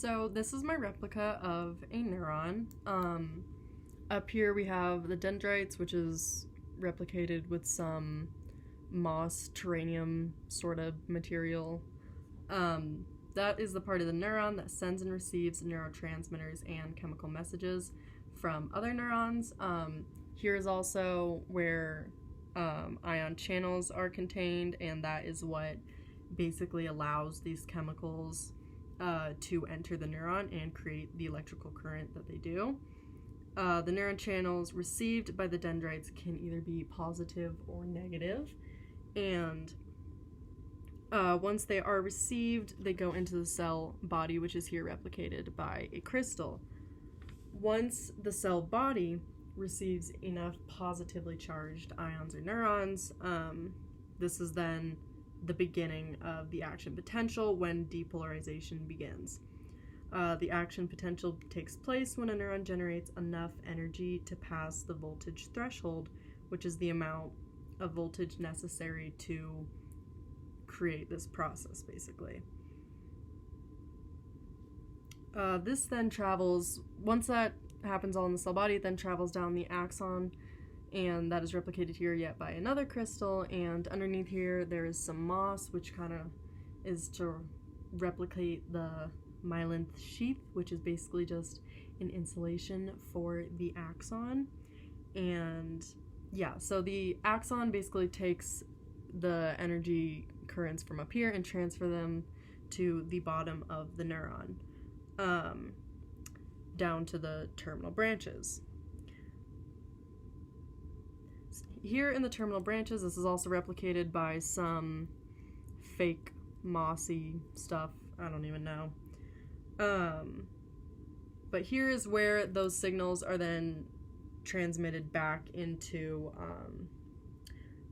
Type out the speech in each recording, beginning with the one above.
So this is my replica of a neuron. Up here we have the dendrites, which is replicated with some moss, terranium sort of material. That is the part of the neuron that sends and receives neurotransmitters and chemical messages from other neurons. Here is also where ion channels are contained, and that is what basically allows these chemicals to enter the neuron and create the electrical current that they do. The neuron channels received by the dendrites can either be positive or negative, and once they are received, they go into the cell body, which is here replicated by a crystal. Once the cell body receives enough positively charged ions or neurons, this is then the beginning of the action potential when depolarization begins. The action potential takes place when a neuron generates enough energy to pass the voltage threshold, which is the amount of voltage necessary to create this process, basically. This then travels, once that happens all in the cell body, it then travels down the axon, and that is replicated here yet by another crystal, and underneath here there is some moss, which kind of is to replicate the myelinth sheath, which is basically just an insulation for the axon. And yeah, so the axon basically takes the energy currents from up here and transfer them to the bottom of the neuron, down to the terminal branches. Here in the terminal branches, this is also replicated by some fake mossy stuff. I don't even know. But here is where those signals are then transmitted back into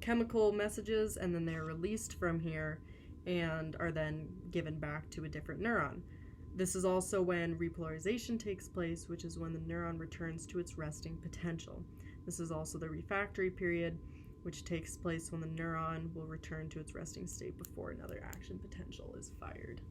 chemical messages, and then they're released from here and are then given back to a different neuron. This is also when repolarization takes place, which is when the neuron returns to its resting potential. This is also the refractory period, which takes place when the neuron will return to its resting state before another action potential is fired.